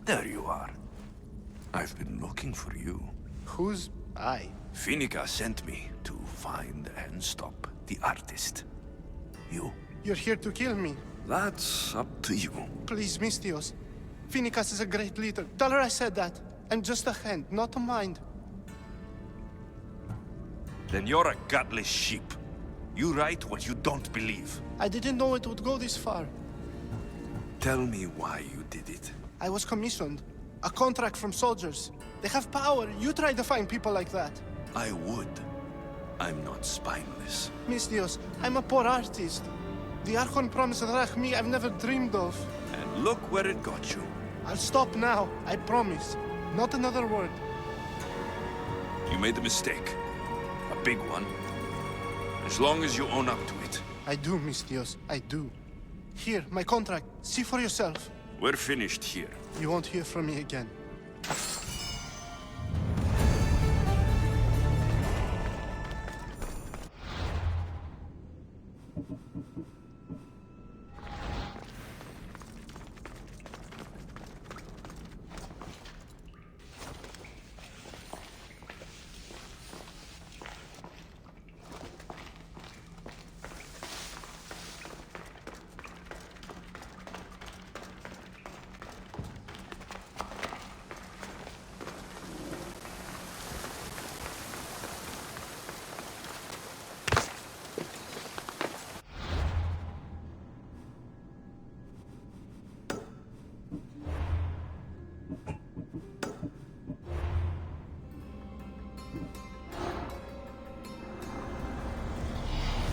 There you are. I've been looking for you. Who's I? Finica sent me to find and stop the artist. You? You're here to kill me. That's up to you. Please, Mystios. Finicas is a great leader. Tell her I said that. I'm just a hand, not a mind. Then you're a godless sheep. You write what you don't believe. I didn't know it would go this far. Tell me why you did it. I was commissioned. A contract from soldiers. They have power. You try to find people like that. I would. I'm not spineless. Mystios, I'm a poor artist. The Archon promised me I've never dreamed of. And look where it got you. I'll stop now, I promise. Not another word. You made a mistake. A big one. As long as you own up to it. I do, Mystios, I do. Here, my contract. See for yourself. We're finished here. You won't hear from me again.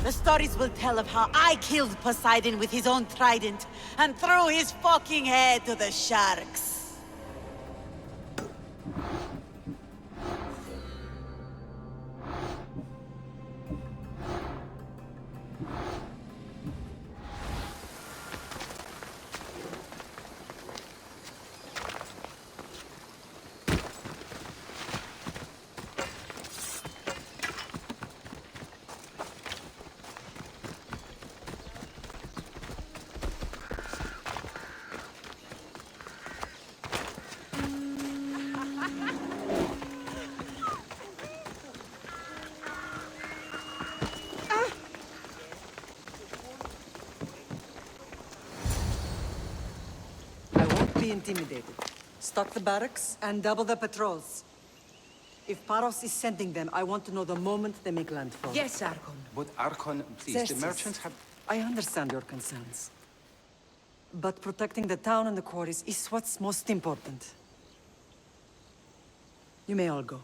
The stories will tell of how I killed Poseidon with his own trident and threw his fucking head to the sharks. Be intimidated. Stock the barracks and double the patrols. If Paros is sending them, I want to know the moment they make landfall. Yes, Archon. But Archon, please, the Xerxes, merchants have... I understand your concerns. But protecting the town and the quarries is what's most important. You may all go.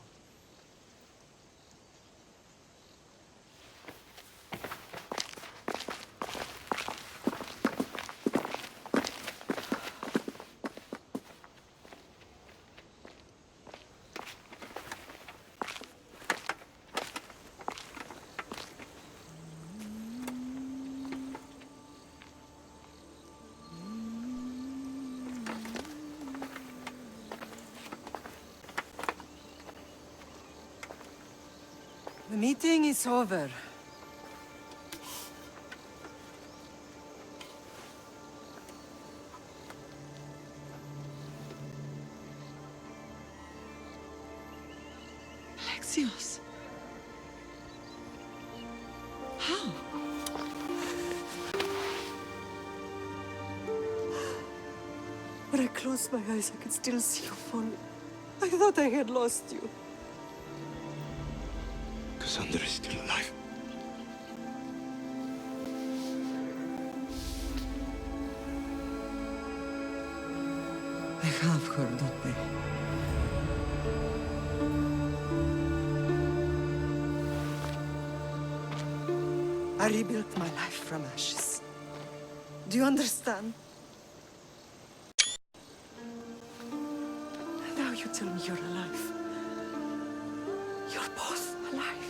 The meeting is over. Alexios. How? When I closed my eyes, I could still see you falling. I thought I had lost you. Cassandra is still alive. They have her, don't they? I rebuilt my life from ashes. Do you understand? Now you tell me you're alive. You're both alive.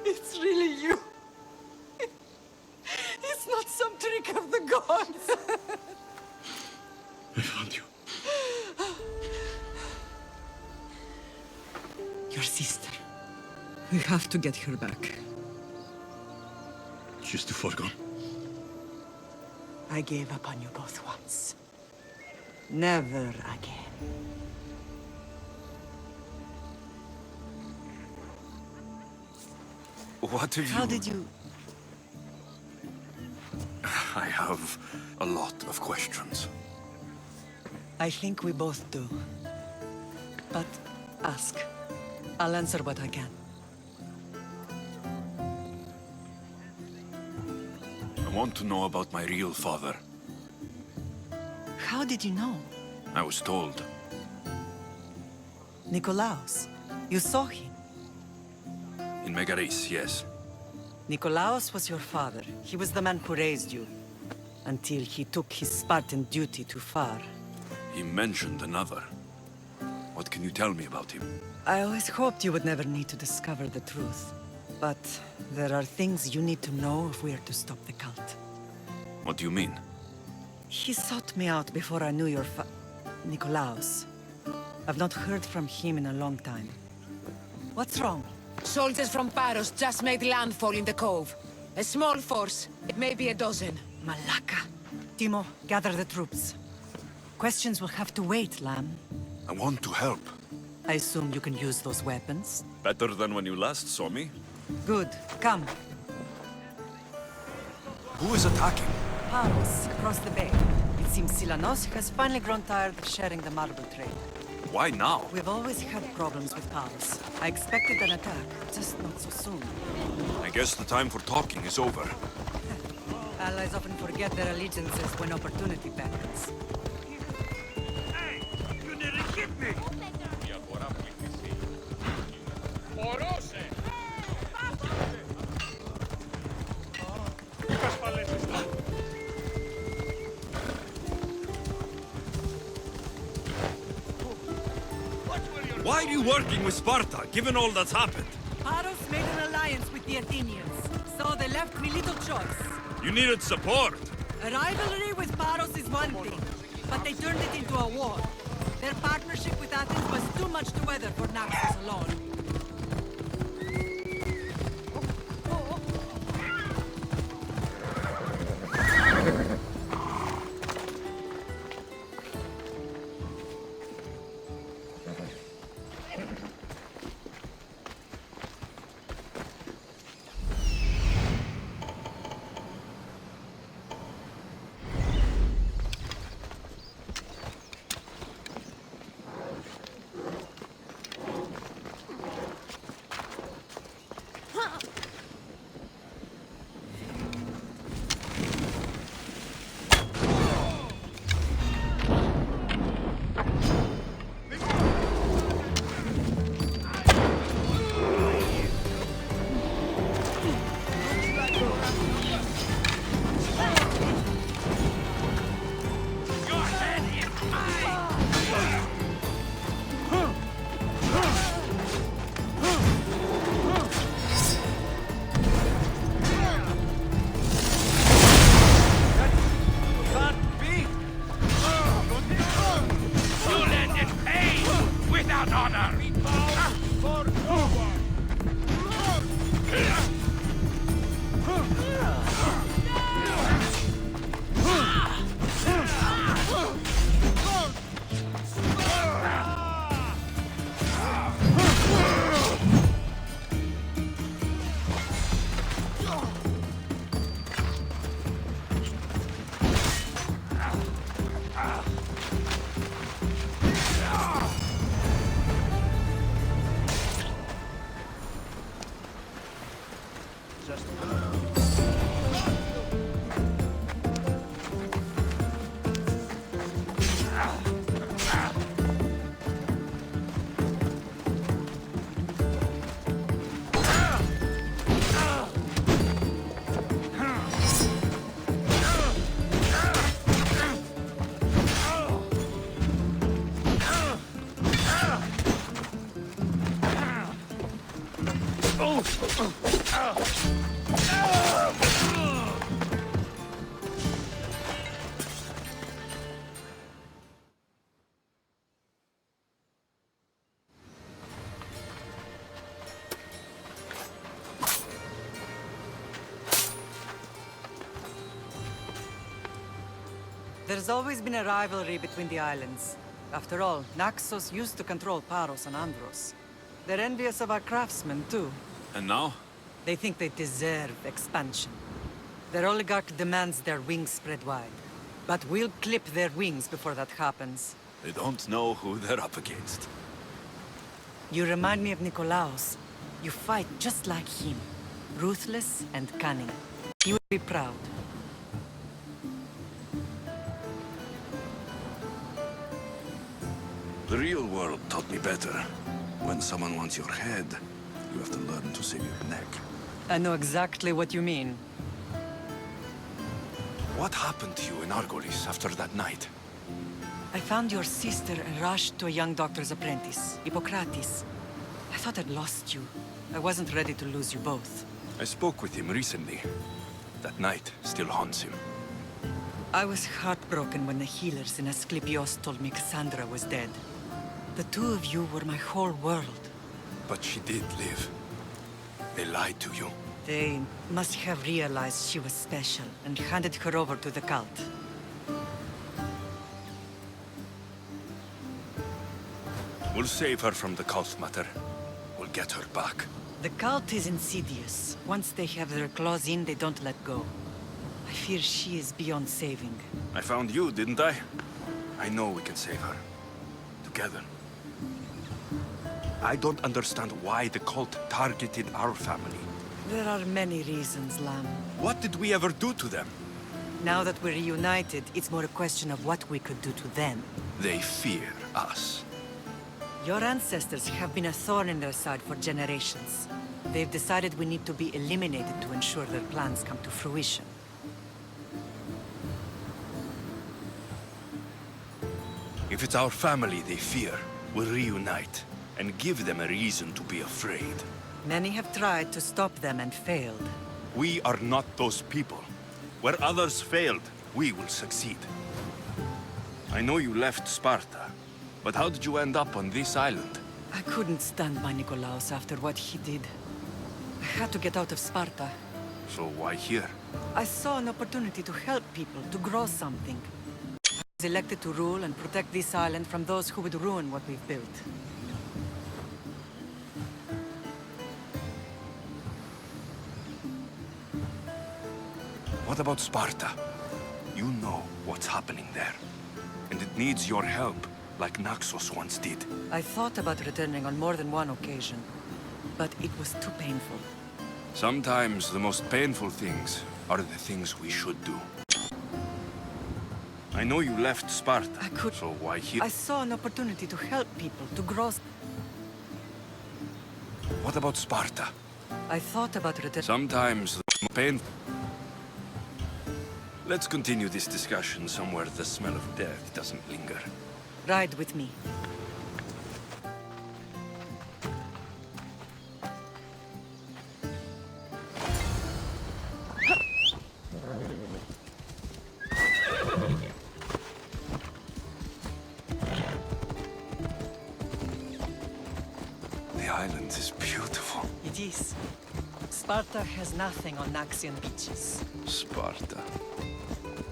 It's really you. It's not some trick of the gods. I found you. Your sister. We have to get her back. She's too far gone. I gave up on you both once. Never again. What have you... How did you... I have a lot of questions. I think we both do. But ask. I'll answer what I can. I want to know about my real father. How did you know? I was told. Nikolaos. You saw him. In Megaris, yes. Nikolaos was your father. He was the man who raised you. Until he took his Spartan duty too far. He mentioned another. What can you tell me about him? I always hoped you would never need to discover the truth. But there are things you need to know if we are to stop the cult. What do you mean? He sought me out before I knew your Nikolaos. I've not heard from him in a long time. What's wrong? Soldiers from Paros just made landfall in the cove. A small force, maybe a dozen. Malaka. Timo, gather the troops. Questions will have to wait, Lamb. I want to help. I assume you can use those weapons? Better than when you last saw me. Good. Come. Who is attacking? Paros, across the bay. It seems Silanos has finally grown tired of sharing the marble trade. Why now? We've always had problems with Paros. I expected an attack, just not so soon. I guess the time for talking is over. Allies often forget their allegiances when opportunity beckons. You nearly hit me! Why are you working with Sparta, given all that's happened? Paros made an alliance with the Athenians, so they left me little choice. You needed support. A rivalry with Paros is one thing, but they turned it into a war. Their partnership with Athens was too much to weather for Naxos alone. There's always been a rivalry between the islands. After all, Naxos used to control Paros and Andros. They're envious of our craftsmen, too. And now? They think they deserve expansion. Their oligarch demands their wings spread wide. But we'll clip their wings before that happens. They don't know who they're up against. You remind me of Nikolaos. You fight just like him. Ruthless and cunning. He would be proud. The real world taught me better. When someone wants your head, you have to learn to save your neck. I know exactly what you mean. What happened to you in Argolis after that night? I found your sister and rushed to a young doctor's apprentice, Hippocrates. I thought I'd lost you. I wasn't ready to lose you both. I spoke with him recently. That night still haunts him. I was heartbroken when the healers in Asclepios told me Cassandra was dead. The two of you were my whole world. But she did live. They lied to you. They must have realized she was special and handed her over to the cult. We'll save her from the cult matter. We'll get her back. The cult is insidious. Once they have their claws in, they don't let go. I fear she is beyond saving. I found you, didn't I? I know we can save her. Together. I don't understand why the cult targeted our family. There are many reasons, Lam. What did we ever do to them? Now that we're reunited, it's more a question of what we could do to them. They fear us. Your ancestors have been a thorn in their side for generations. They've decided we need to be eliminated to ensure their plans come to fruition. If it's our family they fear, we'll reunite and give them a reason to be afraid. Many have tried to stop them and failed. We are not those people. Where others failed, we will succeed. I know you left Sparta, but how did you end up on this island? I couldn't stand by Nikolaos after what he did. I had to get out of Sparta. So why here? I saw an opportunity to help people, to grow something. I was elected to rule and protect this island from those who would ruin what we've built. What about Sparta? You know what's happening there. And it needs your help, like Naxos once did. I thought about returning on more than one occasion, but it was too painful. Sometimes the most painful things are the things we should do. I know you left Sparta, so why here? I saw an opportunity to help people, to grow... What about Sparta? I thought about returning... Sometimes the most painful... Let's continue this discussion somewhere the smell of death doesn't linger. Ride with me. The island is beautiful. It is. Sparta has nothing on Naxian beaches. Sparta.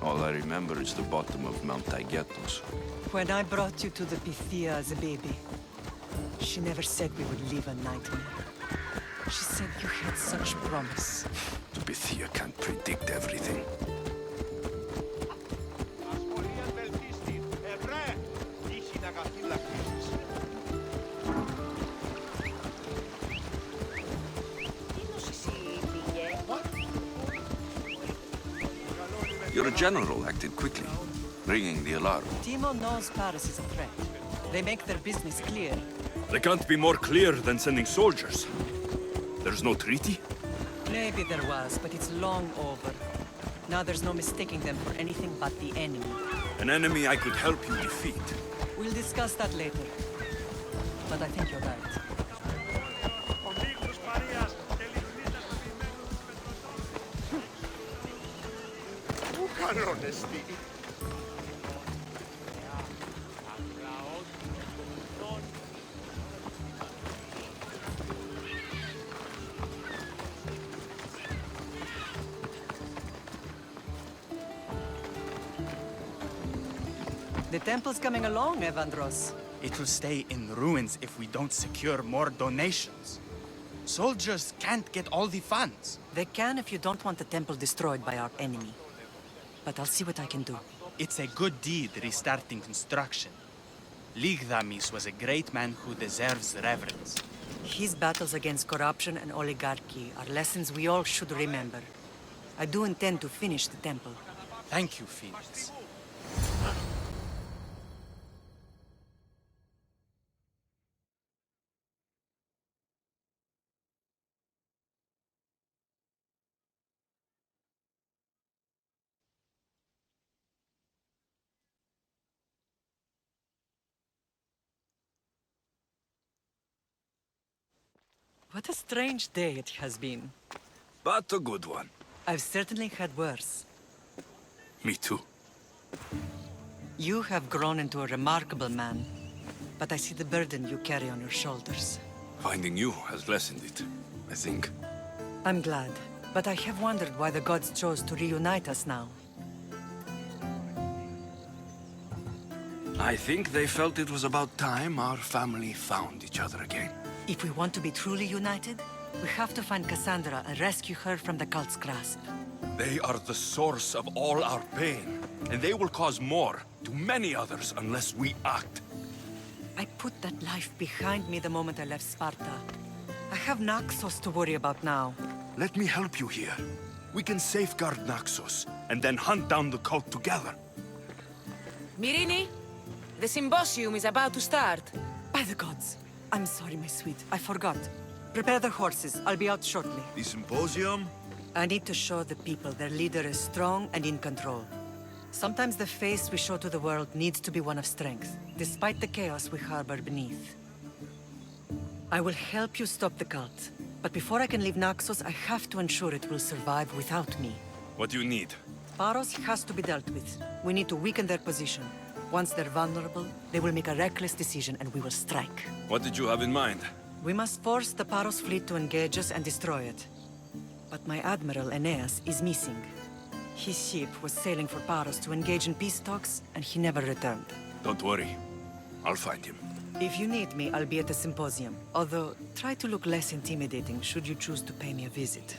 All I remember is the bottom of Mount Taygetos. When I brought you to the Pythia as a baby, she never said we would live a nightmare. She said you had such promise. The Pythia can't predict everything. Your general acted quickly, ringing the alarm. Timo knows Paris is a threat. They make their business clear. They can't be more clear than sending soldiers. There's no treaty? Maybe there was, but it's long over. Now there's no mistaking them for anything but the enemy. An enemy I could help you defeat. We'll discuss that later. But I think you're right. temple's coming along, Evandros. It will stay in ruins if we don't secure more donations. Soldiers can't get all the funds. They can if you don't want the temple destroyed by our enemy. But I'll see what I can do. It's a good deed restarting construction. Ligdamis was a great man who deserves reverence. His battles against corruption and oligarchy are lessons we all should remember. I do intend to finish the temple. Thank you, Phoenix. What a strange day it has been. But a good one. I've certainly had worse. Me too. You have grown into a remarkable man, but I see the burden you carry on your shoulders. Finding you has lessened it, I think. I'm glad, but I have wondered why the gods chose to reunite us now. I think they felt it was about time our family found each other again. If we want to be truly united, we have to find Cassandra and rescue her from the cult's grasp. They are the source of all our pain, and they will cause more to many others unless we act. I put that life behind me the moment I left Sparta. I have Naxos to worry about now. Let me help you here. We can safeguard Naxos, and then hunt down the cult together. Myrrine, the symposium is about to start. By the gods. I'm sorry, my sweet. I forgot. Prepare the horses. I'll be out shortly. The symposium? I need to show the people their leader is strong and in control. Sometimes the face we show to the world needs to be one of strength, despite the chaos we harbor beneath. I will help you stop the cult, but before I can leave Naxos, I have to ensure it will survive without me. What do you need? Paros has to be dealt with. We need to weaken their position. Once they're vulnerable, they will make a reckless decision and we will strike. What did you have in mind? We must force the Paros fleet to engage us and destroy it. But my admiral, Aeneas, is missing. His ship was sailing for Paros to engage in peace talks, and he never returned. Don't worry. I'll find him. If you need me, I'll be at the symposium. Although, try to look less intimidating should you choose to pay me a visit.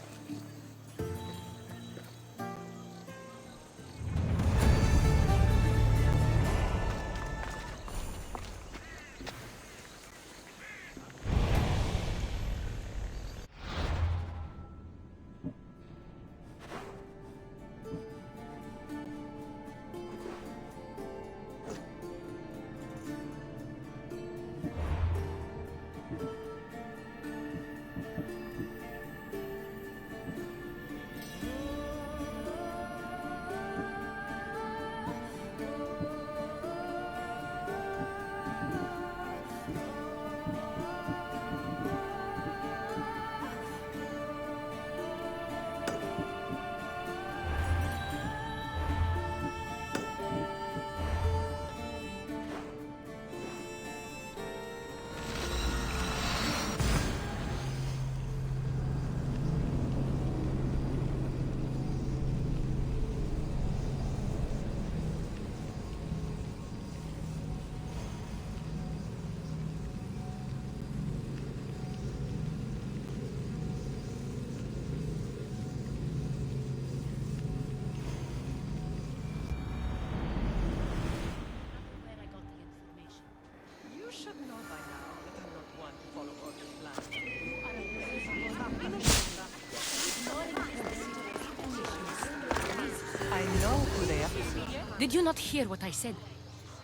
I know who they are. Did you not hear what I said?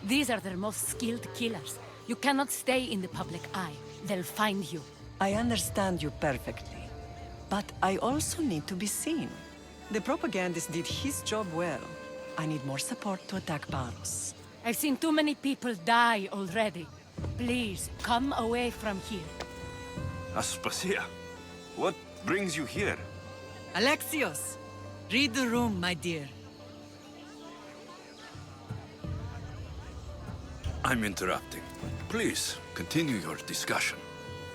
These are their most skilled killers. You cannot stay in the public eye. They'll find you. I understand you perfectly. But I also need to be seen. The propagandist did his job well. I need more support to attack Paros. I've seen too many people die already. Please, come away from here. Aspasia, what brings you here? Alexios! Read the room, my dear. I'm interrupting. Please, continue your discussion.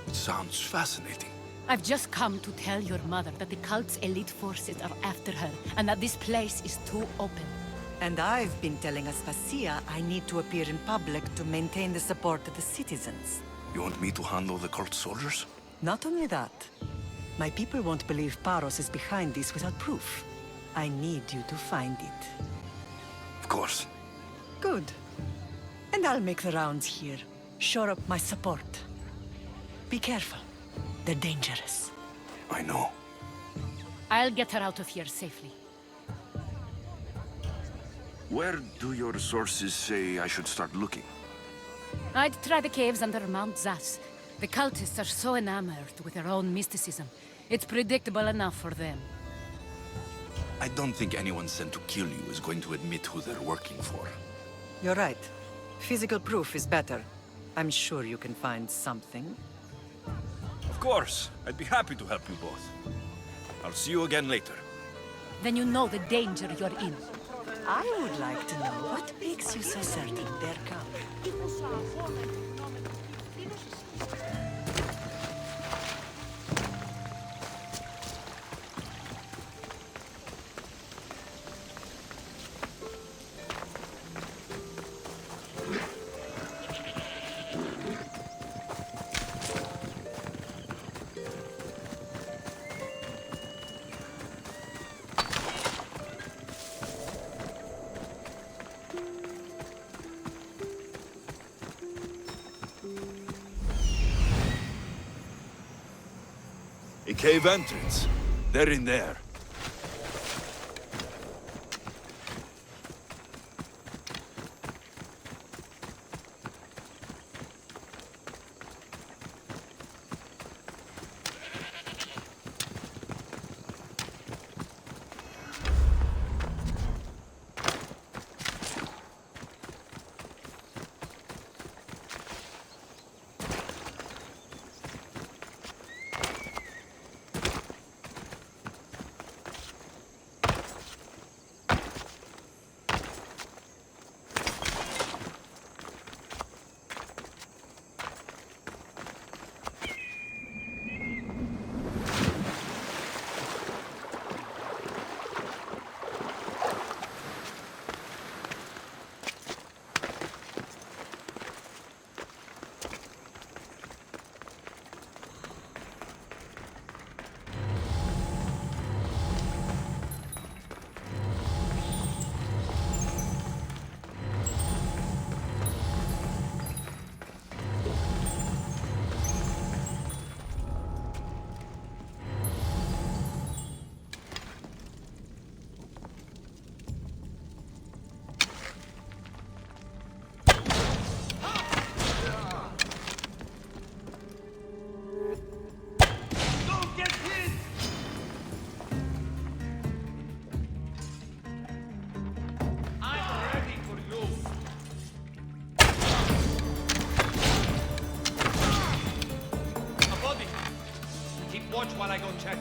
It sounds fascinating. I've just come to tell your mother that the cult's elite forces are after her, and that this place is too open. And I've been telling Aspasia I need to appear in public to maintain the support of the citizens. You want me to handle the cult soldiers? Not only that, my people won't believe Paros is behind this without proof. I need you to find it. Of course. Good. And I'll make the rounds here. Shore up my support. Be careful. They're dangerous. I know. I'll get her out of here safely. Where do your sources say I should start looking? I'd try the caves under Mount Zas. The cultists are so enamored with their own mysticism. It's predictable enough for them. I don't think anyone sent to kill you is going to admit who they're working for. You're right. Physical proof is better. I'm sure you can find something. Of course. I'd be happy to help you both. I'll see you again later. Then you know the danger you're in. I would like to know what makes you so certain they're coming. A cave entrance. They're in there. Watch while I go check.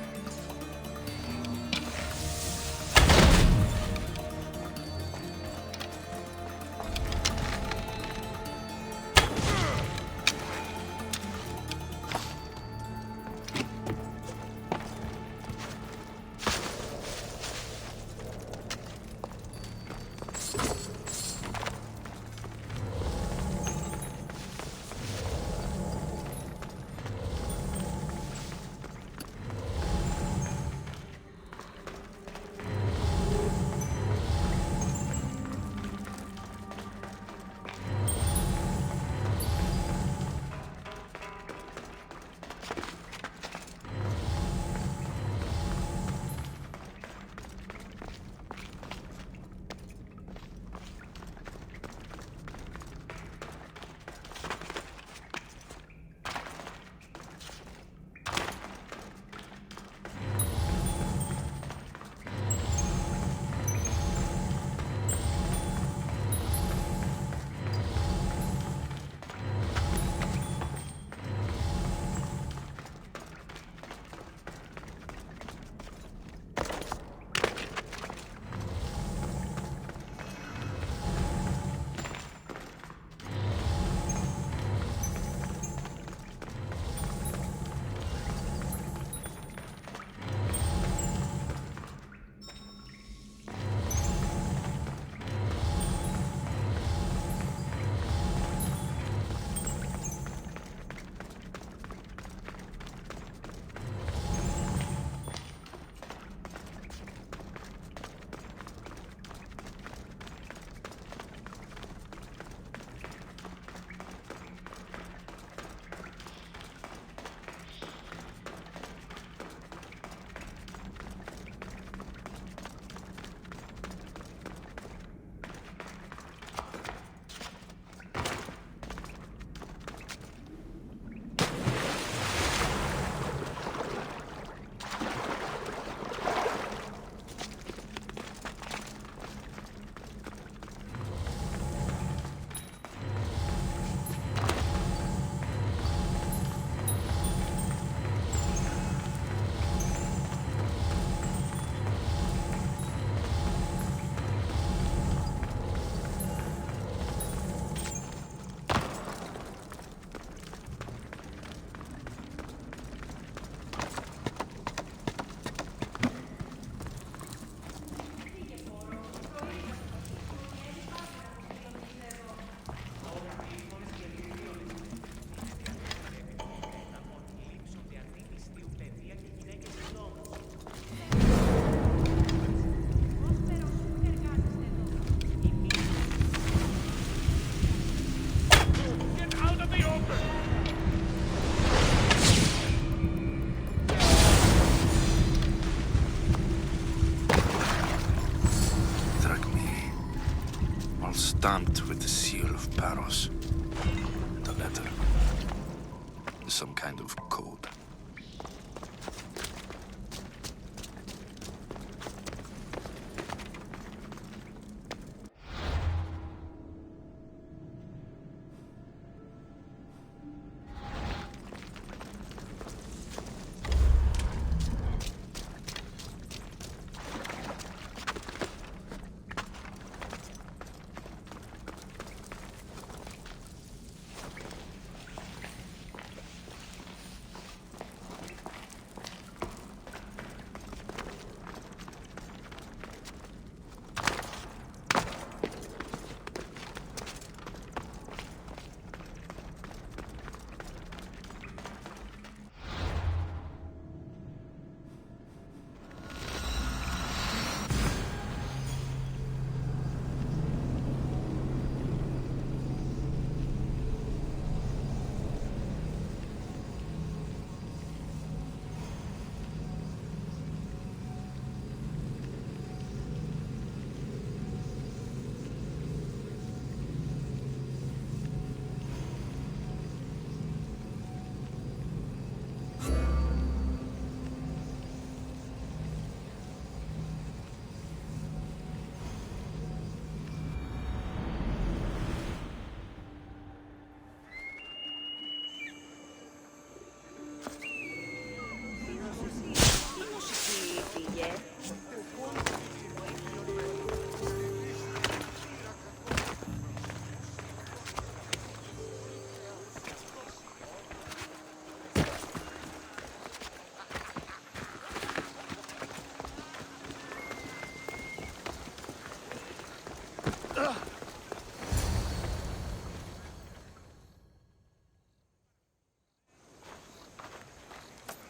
stamped with the seal of Paros. The letter is some kind of code.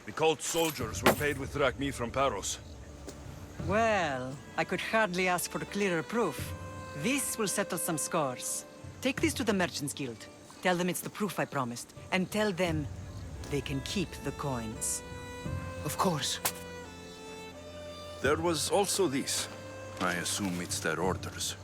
The cult soldiers were paid with drachmi from Paros. Well, I could hardly ask for clearer proof. This will settle some scores. Take this to the Merchants Guild. Tell them it's the proof I promised. And tell them they can keep the coins. Of course. There was also this. I assume it's their orders.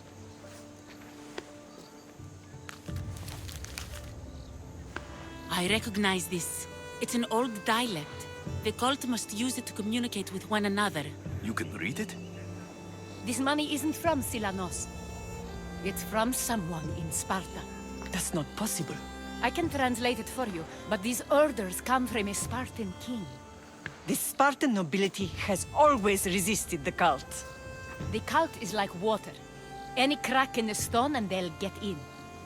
I recognize this. It's an old dialect. The cult must use it to communicate with one another. You can read it? This money isn't from Silanos. It's from someone in Sparta. That's not possible. I can translate it for you, but these orders come from a Spartan king. The Spartan nobility has always resisted the cult. The cult is like water. Any crack in the stone and they'll get in.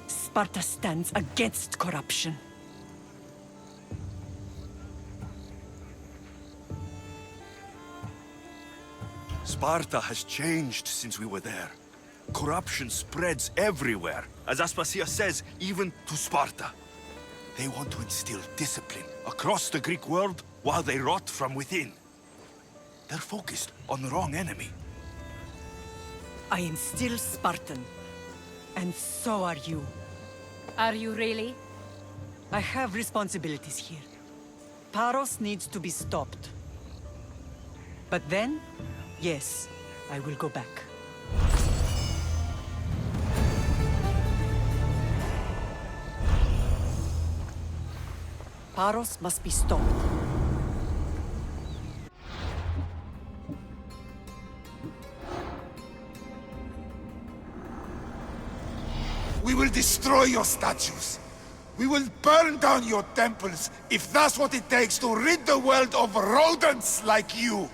Sparta stands against corruption. Sparta has changed since we were there. Corruption spreads everywhere. As Aspasia says, even to Sparta. They want to instill discipline across the Greek world while they rot from within. They're focused on the wrong enemy. I am still Spartan. And so are you. Are you really? I have responsibilities here. Paros needs to be stopped. But then, yes, I will go back. Paros must be stopped. We will destroy your statues. We will burn down your temples if that's what it takes to rid the world of rodents like you.